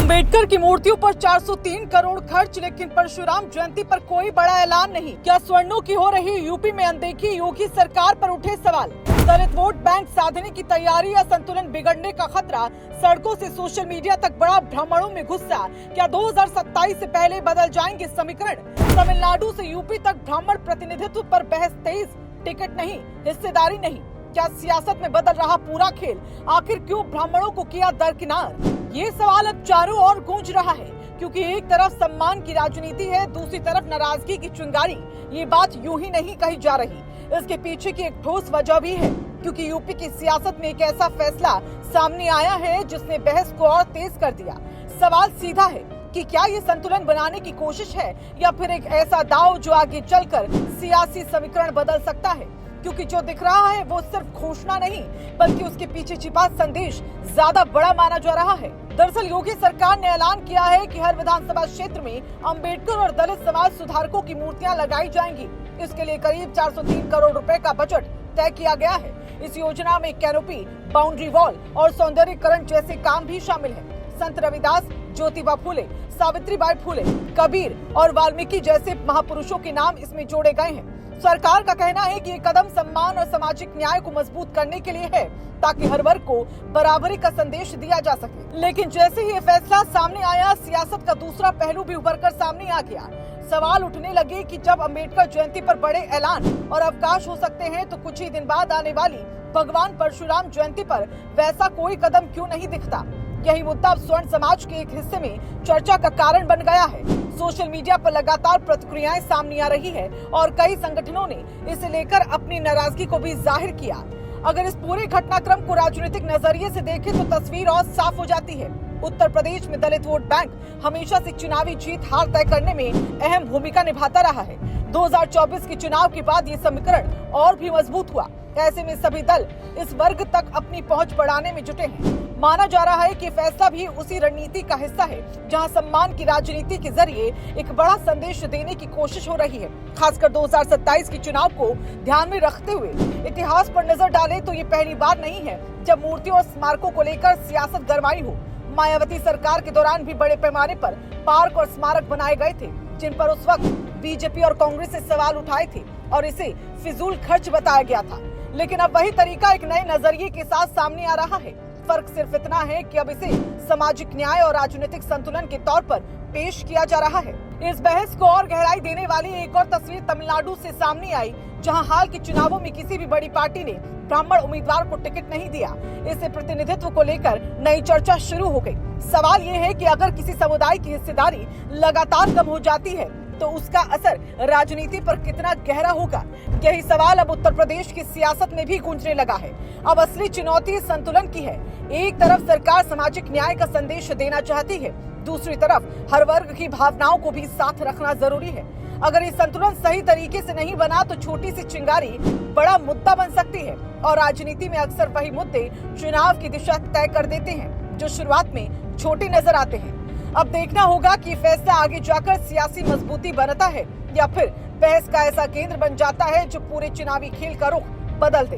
अंबेडकर की मूर्तियों पर 403 करोड़ खर्च, लेकिन परशुराम जयंती पर कोई बड़ा ऐलान नहीं। क्या स्वर्णों की हो रही यूपी में अनदेखी? योगी सरकार पर उठे सवाल। दलित वोट बैंक साधने की तैयारी या संतुलन बिगड़ने का खतरा? सड़कों से सोशल मीडिया तक बड़ा भ्रमणों में गुस्सा। क्या 2027 से पहले बदल जाएंगे समीकरण? तमिलनाडु से यूपी तक ब्राह्मण प्रतिनिधित्व पर बहस तेज। टिकट नहीं, हिस्सेदारी नहीं। क्या सियासत में बदल रहा पूरा खेल? आखिर क्यों ब्राह्मणों को किया दरकिनार? ये सवाल अब चारों ओर गूंज रहा है, क्योंकि एक तरफ सम्मान की राजनीति है, दूसरी तरफ नाराजगी की चिंगारी। ये बात यूं ही नहीं कही जा रही, इसके पीछे की एक ठोस वजह भी है, क्योंकि यूपी की सियासत में एक ऐसा फैसला सामने आया है जिसने बहस को और तेज कर दिया। सवाल सीधा है कि क्या ये संतुलन बनाने की कोशिश है या फिर एक ऐसा दांव जो आगे चलकर सियासी समीकरण बदल सकता है? क्योंकि जो दिख रहा है वो सिर्फ घोषणा नहीं, बल्कि उसके पीछे छिपा संदेश ज्यादा बड़ा माना जा रहा है। दरअसल योगी सरकार ने ऐलान किया है कि हर विधानसभा क्षेत्र में अंबेडकर और दलित समाज सुधारकों की मूर्तियां लगाई जाएंगी। इसके लिए करीब 403 करोड़ रुपए का बजट तय किया गया है। इस योजना में कैनोपी, बाउंड्री वॉल और सौंदर्यीकरण जैसे काम भी शामिल है। संत रविदास, ज्योतिबा फूले, सावित्रीबाई फूले, कबीर और वाल्मीकि जैसे महापुरुषों के नाम इसमें जोड़े गए हैं। सरकार का कहना है कि ये कदम सम्मान और सामाजिक न्याय को मजबूत करने के लिए है, ताकि हर वर्ग को बराबरी का संदेश दिया जा सके। लेकिन जैसे ही ये फैसला सामने आया, सियासत का दूसरा पहलू भी उभर कर सामने आ गया। सवाल उठने लगे कि जब अंबेडकर जयंती पर बड़े ऐलान और अवकाश हो सकते हैं, तो कुछ ही दिन बाद आने वाली भगवान परशुराम जयंती पर वैसा कोई कदम क्यों नहीं दिखता? यही मुद्दा अब स्वर्ण समाज के एक हिस्से में चर्चा का कारण बन गया है। सोशल मीडिया पर लगातार प्रतिक्रियाएं सामने आ रही है और कई संगठनों ने इसे लेकर अपनी नाराजगी को भी जाहिर किया। अगर इस पूरे घटनाक्रम को राजनीतिक नजरिए से देखें तो तस्वीर और साफ हो जाती है। उत्तर प्रदेश में दलित वोट बैंक हमेशा से चुनावी जीत हार तय करने में अहम भूमिका निभाता रहा है। 2024 के चुनाव के बाद ये समीकरण और भी मजबूत हुआ। ऐसे में सभी दल इस वर्ग तक अपनी पहुंच बढ़ाने में जुटे हैं। माना जा रहा है कि फैसला भी उसी रणनीति का हिस्सा है, जहां सम्मान की राजनीति के जरिए एक बड़ा संदेश देने की कोशिश हो रही है। खासकर 2027 के चुनाव को ध्यान में रखते हुए इतिहास पर नजर डालें तो ये पहली बार नहीं है जब मूर्तियों और स्मारकों को लेकर सियासत गरमाई हो। मायावती सरकार के दौरान भी बड़े पैमाने पर पार्क और स्मारक बनाए गए थे, जिन पर उस वक्त बीजेपी और कांग्रेस से सवाल उठाए थे और इसे फिजूल खर्च बताया गया था। लेकिन अब वही तरीका एक नए नजरिए के साथ सामने आ रहा है। फर्क सिर्फ इतना है कि अब इसे सामाजिक न्याय और राजनीतिक संतुलन के तौर पर पेश किया जा रहा है। इस बहस को और गहराई देने वाली एक और तस्वीर तमिलनाडु से सामने आई, जहां हाल के चुनावों में किसी भी बड़ी पार्टी ने ब्राह्मण उम्मीदवार को टिकट नहीं दिया। इससे प्रतिनिधित्व को लेकर नई चर्चा शुरू हो गई। सवाल ये है कि अगर किसी समुदाय की हिस्सेदारी लगातार कम हो जाती है तो उसका असर राजनीति पर कितना गहरा होगा? यही सवाल अब उत्तर प्रदेश की सियासत में भी गूंजने लगा है। अब असली चुनौती संतुलन की है। एक तरफ सरकार सामाजिक न्याय का संदेश देना चाहती है, दूसरी तरफ हर वर्ग की भावनाओं को भी साथ रखना जरूरी है। अगर ये संतुलन सही तरीके से नहीं बना तो छोटी सी चिंगारी बड़ा मुद्दा बन सकती है। और राजनीति में अक्सर वही मुद्दे चुनाव की दिशा तय कर देते हैं, जो शुरुआत में छोटे नजर आते हैं। अब देखना होगा कि फैसला आगे जाकर सियासी मजबूती बनता है या फिर बहस का ऐसा केंद्र बन जाता है जो पूरे चुनावी खेल का रुख बदल दे।